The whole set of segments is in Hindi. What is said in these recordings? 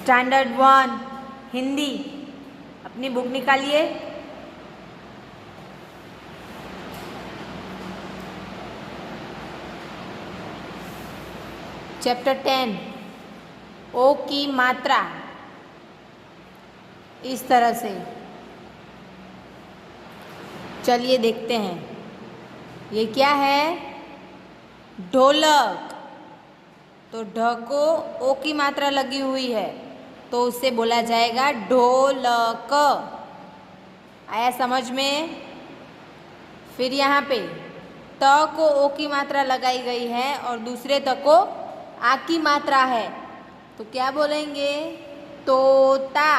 स्टैंडर्ड 1 हिंदी अपनी बुक निकालिए। चैप्टर 10 ओ की मात्रा। इस तरह से चलिए देखते हैं, ये क्या है? ढोलक। तो ढ को ओ की मात्रा लगी हुई है तो उससे बोला जाएगा ढोलक। आया समझ में? फिर यहाँ पे त को ओ की मात्रा लगाई गई है और दूसरे त को आ की मात्रा है तो क्या बोलेंगे? तोता।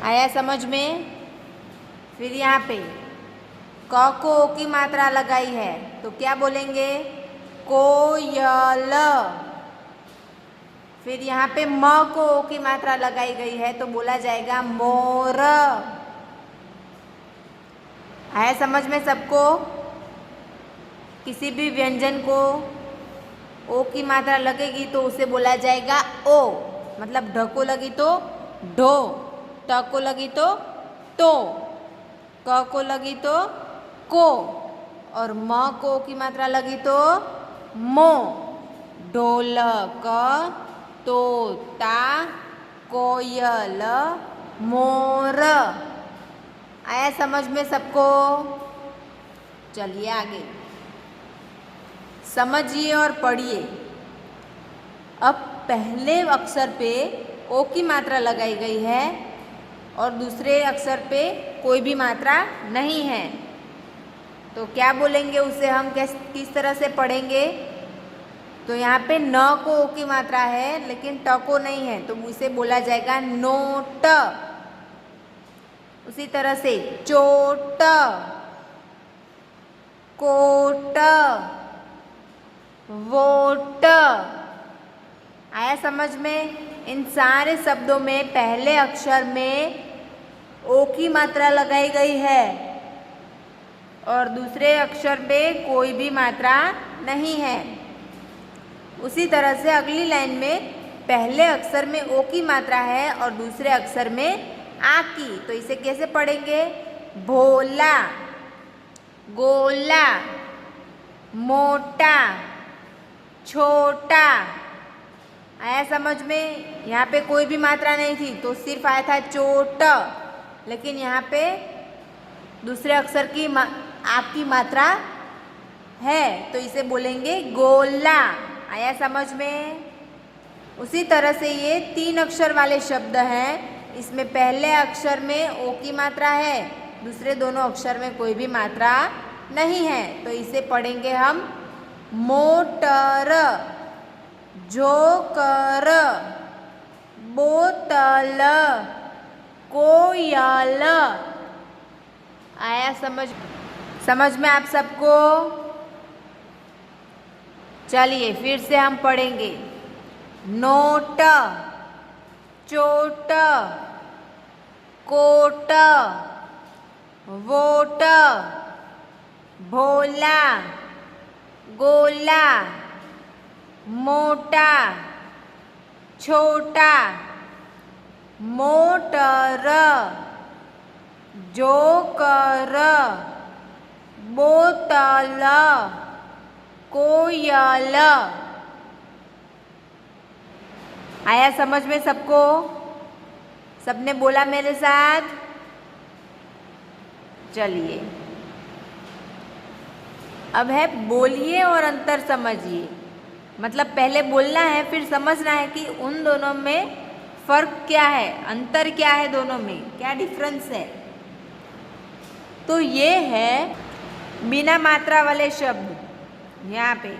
आया समझ में? फिर यहाँ पे क को ओ की मात्रा लगाई है तो क्या बोलेंगे? कोयल। फिर यहाँ पे म को ओ की मात्रा लगाई गई है तो बोला जाएगा मोर। आया समझ में सबको? किसी भी व्यंजन को ओ की मात्रा लगेगी तो उसे बोला जाएगा ओ, मतलब ढ को लगी तो ढो, ट को लगी तो क को लगी तो को और म को की मात्रा लगी तो मो। ढोलक, तोता, कोयल, मोर। आया समझ में सबको? चलिए आगे समझिए और पढ़िए। अब पहले अक्षर पे ओ की मात्रा लगाई गई है और दूसरे अक्षर पे कोई भी मात्रा नहीं है तो क्या बोलेंगे? उसे हम किस तरह से पढ़ेंगे? तो यहाँ पे न को ओ की मात्रा है लेकिन ट को नहीं है तो उसे बोला जाएगा नोट। उसी तरह से चोट, कोट, वोट। आया समझ में? इन सारे शब्दों में पहले अक्षर में ओ की मात्रा लगाई गई है और दूसरे अक्षर पे कोई भी मात्रा नहीं है। उसी तरह से अगली लाइन में पहले अक्षर में ओ की मात्रा है और दूसरे अक्षर में आ की, तो इसे कैसे पढ़ेंगे? भोला, गोला, मोटा, छोटा। आया समझ में? यहाँ पे कोई भी मात्रा नहीं थी तो सिर्फ आया था चोट, लेकिन यहाँ पे दूसरे अक्षर की आ की मात्रा है तो इसे बोलेंगे गोला। आया समझ में? उसी तरह से ये 3 अक्षर वाले शब्द हैं। इसमें पहले अक्षर में ओ की मात्रा है, दूसरे दोनों अक्षर में कोई भी मात्रा नहीं है तो इसे पढ़ेंगे हम मोटर, जोकर, बोतल, कोयल। आया समझ में आप सबको? चलिए फिर से हम पढ़ेंगे। नोट, चोट, कोट, वोट, भोला, गोला, मोटा, छोटा, मोटर, जोकर, बोतल, कोयल। आया समझ में सबको? सबने बोला मेरे साथ? चलिए अब है बोलिए और अंतर समझिए। मतलब पहले बोलना है फिर समझना है कि उन दोनों में फर्क क्या है, अंतर क्या है, दोनों में क्या डिफरेंस है। तो ये है बिना मात्रा वाले शब्द यहाँ पे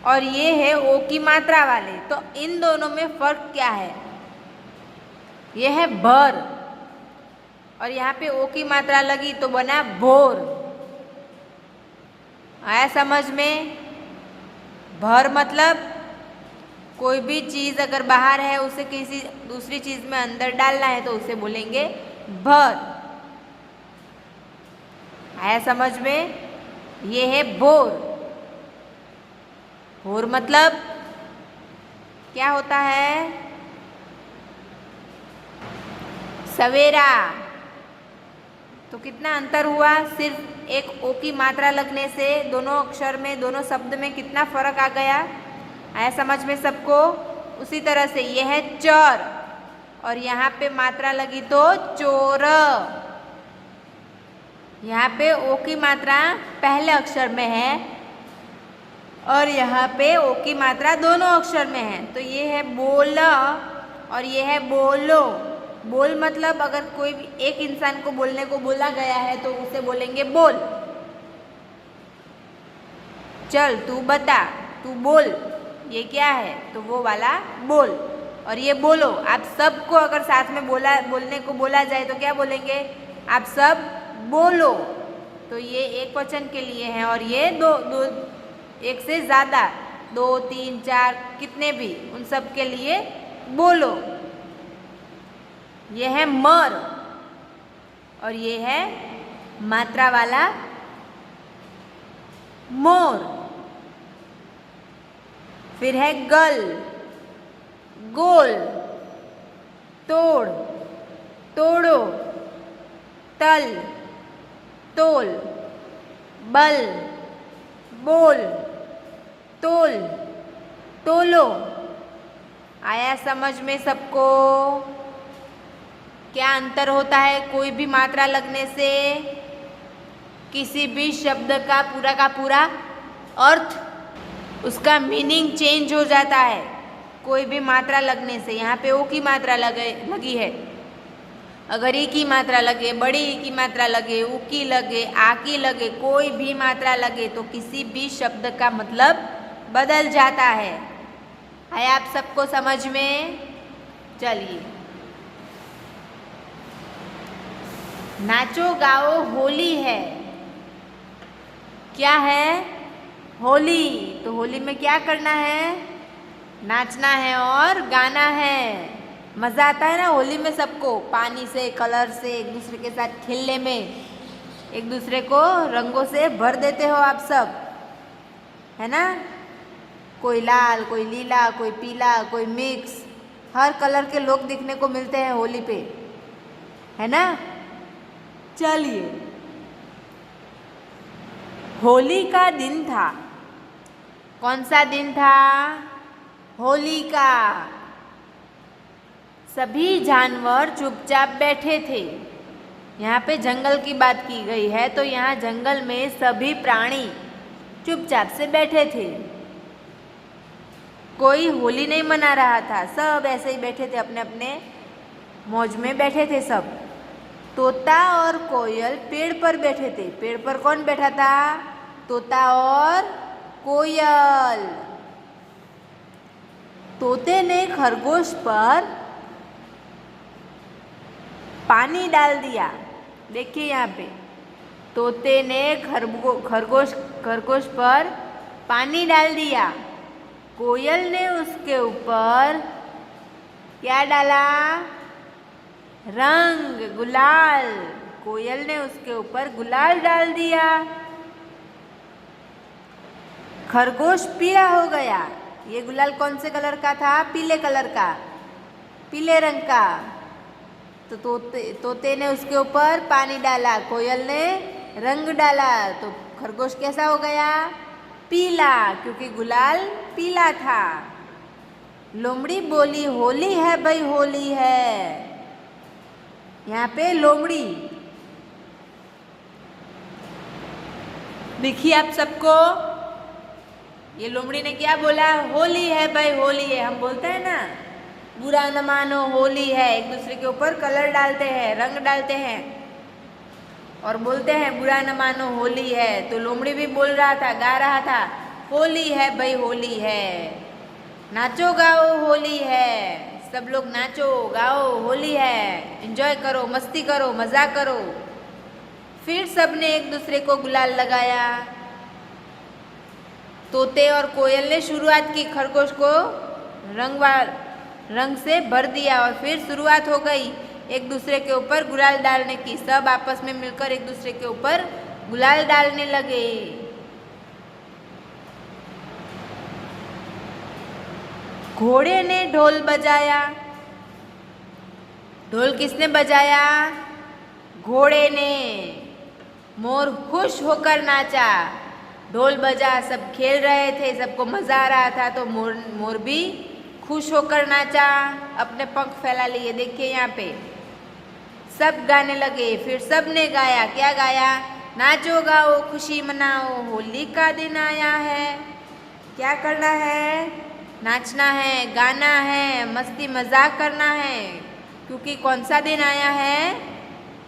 और ये है ओ की मात्रा वाले। तो इन दोनों में फर्क क्या है? ये है भर और यहाँ पे ओ की मात्रा लगी तो बना भोर। आया समझ में? भर मतलब कोई भी चीज़ अगर बाहर है उसे किसी दूसरी चीज़ में अंदर डालना है तो उसे बोलेंगे भर। आया समझ में? ये है भोर। भोर मतलब क्या होता है? सवेरा। तो कितना अंतर हुआ? सिर्फ एक ओ की मात्रा लगने से दोनों अक्षर में, दोनों शब्द में कितना फर्क आ गया। आया समझ में सबको? उसी तरह से ये है चर और यहाँ पे मात्रा लगी तो चोर। यहाँ पे ओ की मात्रा पहले अक्षर में है और यहाँ पे ओ की मात्रा दोनों अक्षर में है। तो ये है बोल और ये है बोलो। बोल मतलब अगर कोई भी एक इंसान को बोलने को बोला गया है तो उसे बोलेंगे बोल। चल तू बता, तू बोल, ये क्या है? तो वो वाला बोल। और ये बोलो, आप सबको अगर साथ में बोलने को बोला जाए तो क्या बोलेंगे? आप सब बोलो। तो ये एक वचन के लिए है और ये दो एक से ज़्यादा, 2, 3, 4 कितने भी, उन सब के लिए बोलो। ये है मर और ये है मात्रा वाला मोर। फिर है गल, गोल, तोड़, तोड़ो, तल, तोल, बल, बोल, तोल, तोलो। आया समझ में सबको? क्या अंतर होता है कोई भी मात्रा लगने से? किसी भी शब्द का पूरा अर्थ, उसका मीनिंग चेंज हो जाता है कोई भी मात्रा लगने से। यहाँ पे ओ की मात्रा लगी है, अगर ई की मात्रा लगे, बड़ी ई की मात्रा लगे, उ की लगे, आ की लगे, कोई भी मात्रा लगे तो किसी भी शब्द का मतलब बदल जाता है। है आप सबको समझ में? चलिए, नाचो गाओ होली है। क्या है? होली। तो होली में क्या करना है? नाचना है और गाना है। मज़ा आता है ना होली में सबको, पानी से, कलर से एक दूसरे के साथ खेलने में। एक दूसरे को रंगों से भर देते हो आप सब, है ना? कोई लाल, कोई नीला, कोई पीला, कोई मिक्स, हर कलर के लोग दिखने को मिलते हैं होली पे, है ना? चलिए, होली का दिन था। कौन सा दिन था? होली का। सभी जानवर चुपचाप बैठे थे। यहाँ पे जंगल की बात की गई है तो यहाँ जंगल में सभी प्राणी चुपचाप से बैठे थे। कोई होली नहीं मना रहा था, सब ऐसे ही बैठे थे, अपने अपने मौज में बैठे थे सब। तोता और कोयल पेड़ पर बैठे थे। पेड़ पर कौन बैठा था? तोता और कोयल। तोते ने खरगोश पर पानी डाल दिया। देखिए यहाँ पे, तोते ने खरगोश पर पानी डाल दिया। कोयल ने उसके ऊपर क्या डाला? रंग, गुलाल। कोयल ने उसके ऊपर गुलाल डाल दिया। खरगोश पीला हो गया। ये गुलाल कौन से कलर का था? पीले कलर का, पीले रंग का। तो तोते ने उसके ऊपर पानी डाला, कोयल ने रंग डाला, तो खरगोश कैसा हो गया? पीला, क्योंकि गुलाल पीला था। लोमड़ी बोली, होली है भाई, होली है। यहाँ पे लोमड़ी देखिए आप सबको। ये लोमड़ी ने क्या बोला? होली है भाई, होली है। हम बोलते हैं ना, बुरा न मानो होली है। एक दूसरे के ऊपर कलर डालते हैं, रंग डालते हैं और बोलते हैं बुरा न मानो होली है। तो लोमड़ी भी बोल रहा था, गा रहा था, होली है भाई, होली है। नाचो गाओ होली है। सब लोग नाचो गाओ, होली है, एंजॉय करो, मस्ती करो, मज़ा करो। फिर सबने एक दूसरे को गुलाल लगाया। तोते और कोयल ने शुरुआत की, खरगोश को रंग से भर दिया और फिर शुरुआत हो गई एक दूसरे के ऊपर गुलाल डालने की। सब आपस में मिलकर एक दूसरे के ऊपर गुलाल डालने लगे। घोड़े ने ढोल बजाया। ढोल किसने बजाया? घोड़े ने। मोर खुश होकर नाचा। ढोल बजा, सब खेल रहे थे, सबको मजा आ रहा था, तो मोर भी खुश होकर नाचा, अपने पंख फैला लिए। देखिए यहाँ पे सब गाने लगे, फिर सब ने गाया। क्या गाया? नाचो गाओ खुशी मनाओ, होली का दिन आया है। क्या करना है? नाचना है, गाना है, मस्ती मजाक करना है, क्योंकि कौन सा दिन आया है?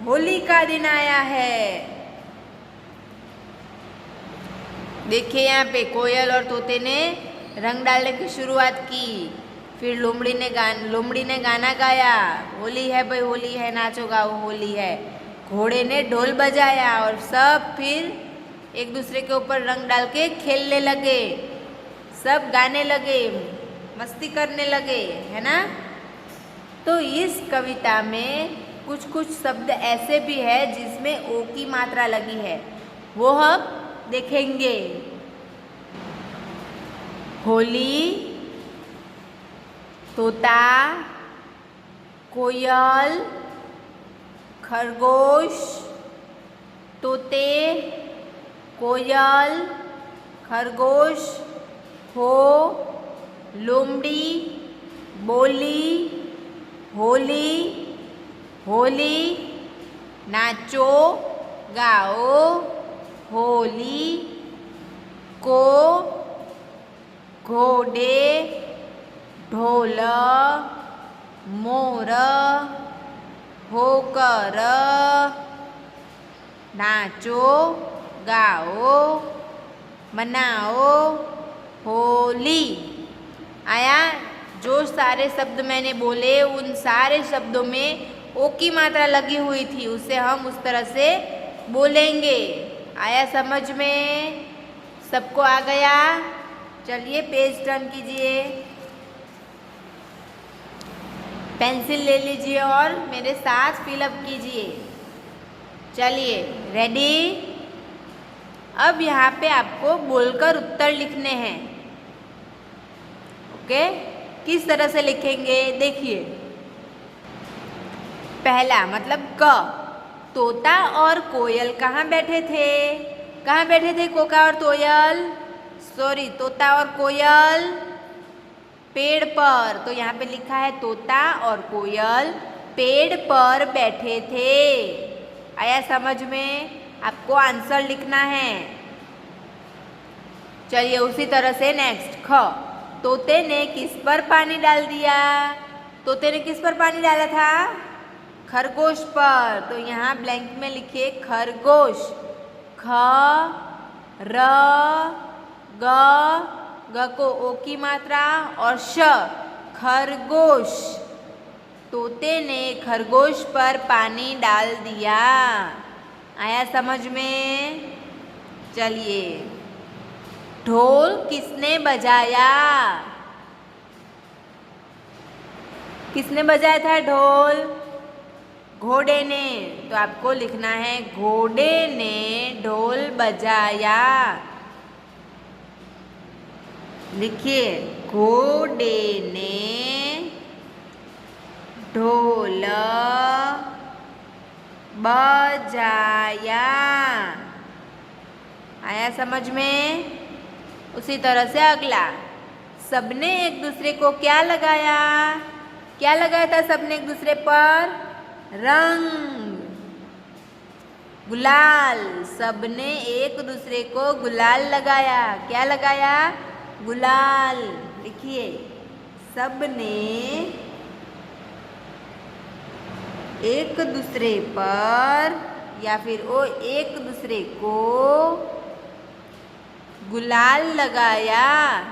होली का दिन आया है। देखिए यहाँ पे कोयल और तोते ने रंग डालने की शुरुआत की। फिर लोमड़ी ने गाना गाया, होली है भाई होली है, नाचो गाओ होली है। घोड़े ने ढोल बजाया और सब फिर एक दूसरे के ऊपर रंग डाल के खेलने लगे, सब गाने लगे, मस्ती करने लगे, है ना। तो इस कविता में कुछ कुछ शब्द ऐसे भी है जिसमें ओ की मात्रा लगी है, वो हम देखेंगे। होली, तोता, कोयल, खरगोश, तोते, कोयल, खरगोश, हो, लोमड़ी, बोली, होली, होली, नाचो गाओ होली को, घोड़े, ढोल, मोर, होकर, नाचो गाओ मनाओ होली। आया? जो सारे शब्द मैंने बोले उन सारे शब्दों में ओ की मात्रा लगी हुई थी, उसे हम उस तरह से बोलेंगे। आया समझ में? सबको आ गया? चलिए पेज टर्न कीजिए, पेंसिल ले लीजिए और मेरे साथ फिलअप कीजिए। चलिए रेडी? अब यहाँ पे आपको बोलकर उत्तर लिखने हैं। ओके, किस तरह से लिखेंगे देखिए। पहला मतलब क, तोता और कोयल कहाँ बैठे थे? कहाँ बैठे थे कोका और तोता और कोयल? पेड़ पर। तो यहाँ पे लिखा है तोता और कोयल पेड़ पर बैठे थे। आया समझ में? आपको आंसर लिखना है। चलिए उसी तरह से नेक्स्ट ख, तोते ने किस पर पानी डाल दिया? तोते ने किस पर पानी डाला था? खरगोश पर। तो यहाँ ब्लैंक में लिखिए खरगोश। ख, र, ग को ओ की मात्रा और श, खरगोश। तोते ने खरगोश पर पानी डाल दिया। आया समझ में? चलिए, ढोल किसने बजाया? किसने बजाया था ढोल? घोड़े ने। तो आपको लिखना है घोड़े ने ढोल बजाया। लिखिए घोड़े ने ढोल बजाया। आया समझ में? उसी तरह से अगला, सबने एक दूसरे को क्या लगाया? क्या लगाया था सबने एक दूसरे पर? रंग, गुलाल। सबने एक दूसरे को गुलाल लगाया। क्या लगाया? गुलाल। लिखिए सबने एक दूसरे पर या फिर वो एक दूसरे को गुलाल लगाया।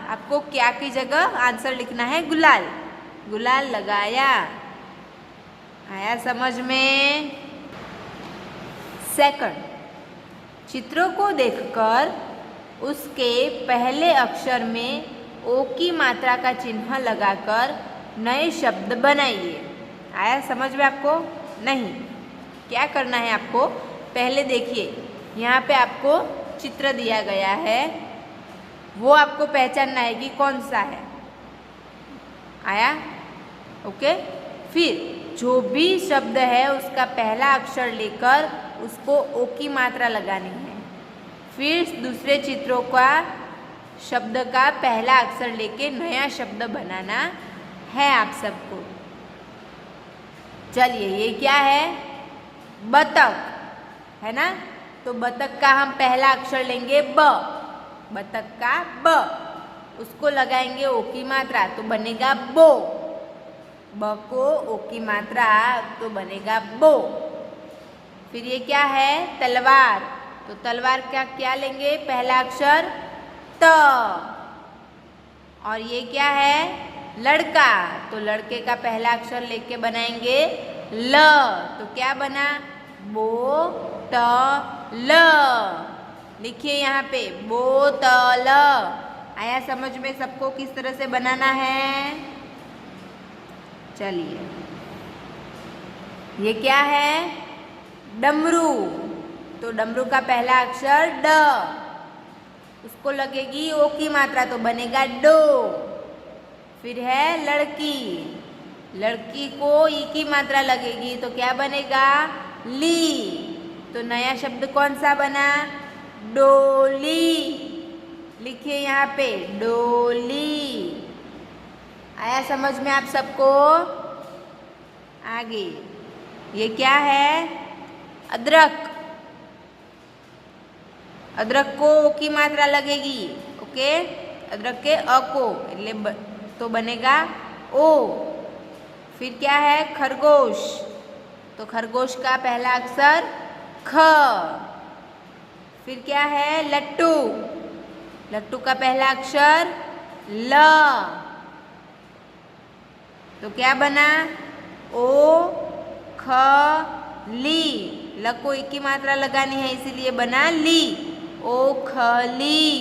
आपको क्या की जगह आंसर लिखना है गुलाल। गुलाल लगाया। आया समझ में? सेकंड, चित्रों को देखकर उसके पहले अक्षर में ओ की मात्रा का चिन्ह लगाकर नए शब्द बनाइए। आया समझ में आपको? नहीं, क्या करना है आपको? पहले देखिए, यहाँ पे आपको चित्र दिया गया है, वो आपको पहचानना है कि कौन सा है। आया? ओके। फिर जो भी शब्द है उसका पहला अक्षर लेकर उसको ओ की मात्रा लगानी है। फिर दूसरे चित्रों का शब्द का पहला अक्षर लेके नया शब्द बनाना है आप सबको। चलिए, ये क्या है? बतख है ना। तो बतख का हम पहला अक्षर लेंगे ब, बतख का ब, उसको लगाएंगे ओ की मात्रा तो बनेगा बो। ब को ओ की मात्रा तो बनेगा बो। फिर ये क्या है? तलवार। तो तलवार का क्या लेंगे? पहला अक्षर त। और ये क्या है? लड़का। तो लड़के का पहला अक्षर लेके बनाएंगे ल। तो क्या बना? बो त ल। लिखिए यहाँ पे बोतल। आया समझ में सबको किस तरह से बनाना है? चलिए, ये क्या है? डमरू। तो डमरू का पहला अक्षर ड, उसको लगेगी ओ की मात्रा तो बनेगा डो। फिर है लड़की। लड़की को ई की मात्रा लगेगी तो क्या बनेगा? ली। तो नया शब्द कौन सा बना? डोली। लिखिए यहाँ पे डोली। आया समझ में आप सबको? आगे ये क्या है? अदरक। अदरक को ओ की मात्रा लगेगी। ओके, अदरक के अ को तो बनेगा ओ। फिर क्या है? खरगोश। तो खरगोश का पहला अक्षर ख। फिर क्या है? लट्टू। लट्टू का पहला अक्षर ल। तो क्या बना? ओ ख ली। ल को एक की मात्रा लगानी है इसीलिए बना ली। ओखली।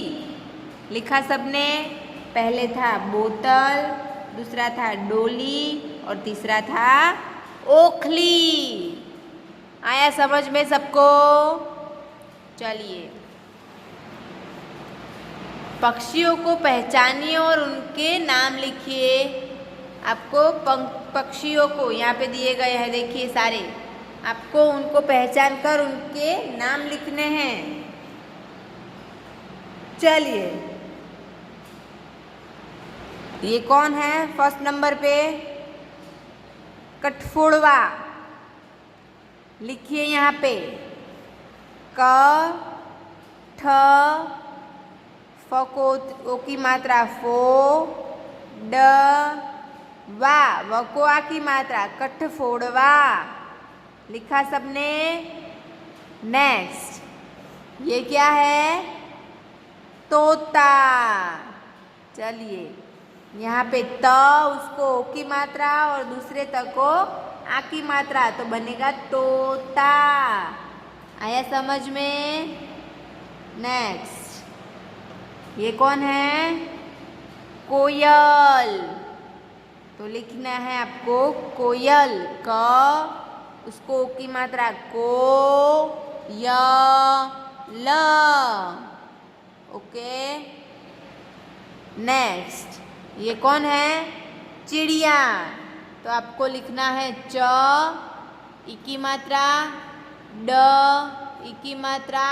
लिखा सबने? पहले था बोतल, दूसरा था डोली और तीसरा था ओखली। आया समझ में सबको? चलिए, पक्षियों को पहचानिए और उनके नाम लिखिए। आपको पक्षियों को यहाँ पे दिए गए हैं, देखिए सारे। आपको उनको पहचान कर उनके नाम लिखने हैं। चलिए, ये कौन है? फर्स्ट नंबर पे कठफोड़वा। लिखिए यहाँ पे क ठ फ को ओ की मात्रा फो, ड वा व को आ की मात्रा कठफोड़वा। लिखा सबने? नेक्स्ट, ये क्या है? तोता। चलिए, यहाँ पे त उसको ओ की मात्रा और दूसरे त को आ की मात्रा तो बनेगा तोता। आया समझ में? नेक्स्ट, ये कौन है? कोयल। तो लिखना है आपको कोयल। क उसको ओ की मात्रा को य ल। ओके। नेक्स्ट, ये कौन है? चिड़िया। तो आपको लिखना है च ई की मात्रा, ड ई की मात्रा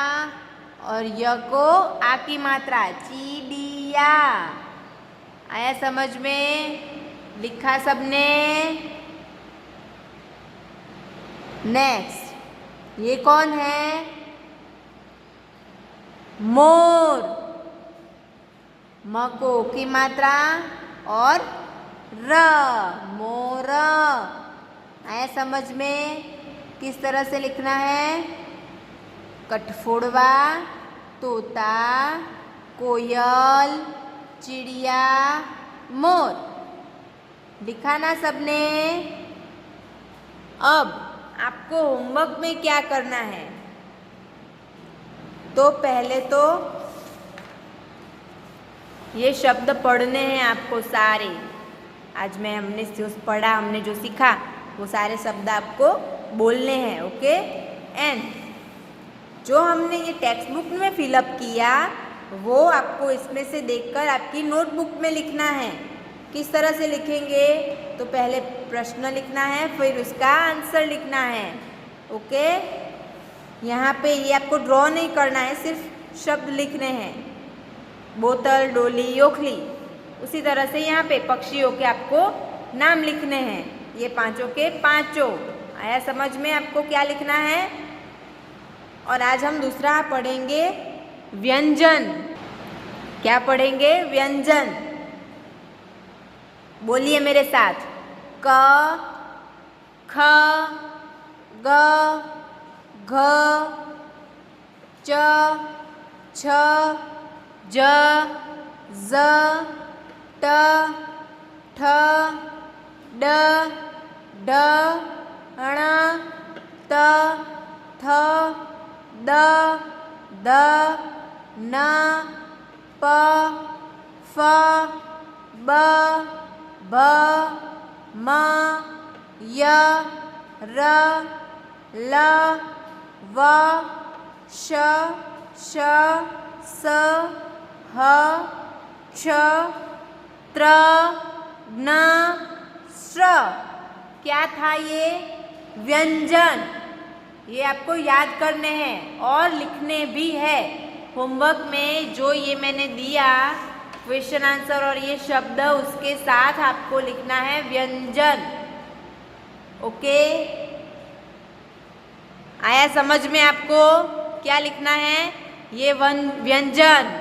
और य को आ की मात्रा चिड़िया। आया समझ में? लिखा सबने? नेक्स्ट, ये कौन है? मोर। म को ओ की मात्रा और र, मोर। आया समझ में? किस तरह से लिखना है? कठफोड़वा, तोता, कोयल, चिड़िया, मोर। लिखा ना सबने? अब आपको होमवर्क में क्या करना है? तो पहले तो ये शब्द पढ़ने हैं आपको सारे। आज में हमने जो पढ़ा, हमने जो सीखा वो सारे शब्द आपको बोलने हैं। ओके। एंड जो हमने ये टेक्स्ट बुक में फिलअप किया वो आपको इसमें से देखकर आपकी नोटबुक में लिखना है। किस तरह से लिखेंगे? तो पहले प्रश्न लिखना है, फिर उसका आंसर लिखना है। ओके, यहाँ पे ये आपको ड्रॉ नहीं करना है, सिर्फ शब्द लिखने हैं। बोतल, डोली, ओखली। उसी तरह से यहाँ पे पक्षियों के आपको नाम लिखने हैं, ये पांचों के पांचों। आया समझ में आपको क्या लिखना है? और आज हम दूसरा पढ़ेंगे व्यंजन। क्या पढ़ेंगे? व्यंजन। बोलिए मेरे साथ। क, ख, ग, घ, च, छ, ज, ज, ट, ठ, ड, ढ, ण, त, थ, द, ध, न, प, फ, ब, भ, म, य, र, ल, व, श, श, स, ह, क्ष, त्र, ज्ञ, श्र। क्या था ये? व्यंजन। ये आपको याद करने हैं और लिखने भी है। होमवर्क में जो ये मैंने दिया क्वेश्चन आंसर और ये शब्द, उसके साथ आपको लिखना है व्यंजन। ओके, आया समझ में आपको क्या लिखना है? ये व्यंजन।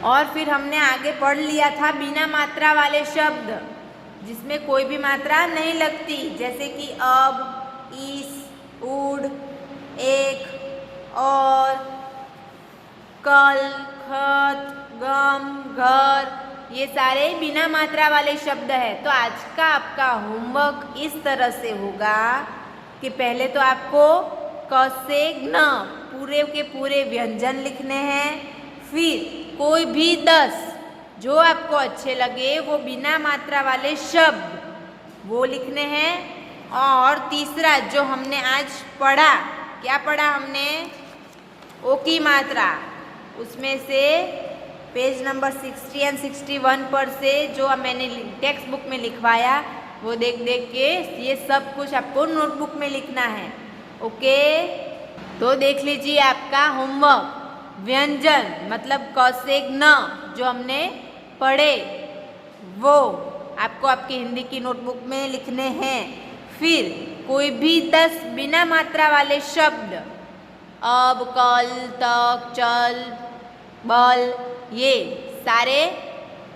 और फिर हमने आगे पढ़ लिया था बिना मात्रा वाले शब्द, जिसमें कोई भी मात्रा नहीं लगती, जैसे कि अब, इस, उड़, एक, और, कल, खत, गम, घर, ये सारे बिना मात्रा वाले शब्द है। तो आज का आपका होमवर्क इस तरह से होगा कि पहले तो आपको क से ज्ञ पूरे के पूरे व्यंजन लिखने हैं, फिर कोई भी 10 जो आपको अच्छे लगे वो बिना मात्रा वाले शब्द वो लिखने हैं। और तीसरा जो हमने आज पढ़ा, क्या पढ़ा हमने? ओ की मात्रा। उसमें से पेज नंबर 60 एंड 61 पर से जो मैंने टेक्स्ट बुक में लिखवाया वो देख देख के ये सब कुछ आपको नोटबुक में लिखना है। ओके, तो देख लीजिए आपका होमवर्क। व्यंजन मतलब क से ज्ञ जो हमने पढ़े वो आपको आपकी हिंदी की नोटबुक में लिखने हैं। फिर कोई भी 10 बिना मात्रा वाले शब्द, अब, कल, तक, चल, बल, ये सारे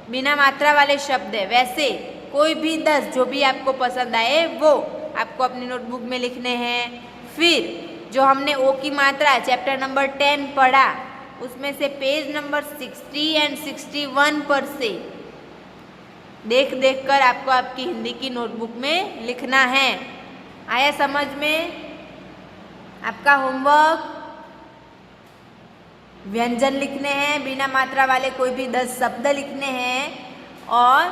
बिना मात्रा वाले शब्द है। वैसे कोई भी 10 जो भी आपको पसंद आए वो आपको अपनी नोटबुक में लिखने हैं। फिर जो हमने ओ की मात्रा चैप्टर नंबर 10 पढ़ा, उसमें से पेज नंबर 60 एंड 61 पर से देख देख कर आपको आपकी हिंदी की नोटबुक में लिखना है। आया समझ में आपका होमवर्क? व्यंजन लिखने हैं, बिना मात्रा वाले कोई भी 10 शब्द लिखने हैं, और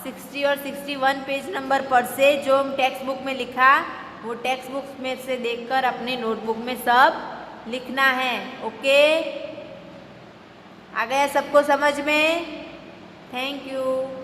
60 और 61 पेज नंबर पर से जो हम टेक्स्ट बुक में लिखा वो टेक्स्ट बुक में से देखकर अपने नोटबुक में सब लिखना है। ओके, आ गया सबको समझ में? Thank you.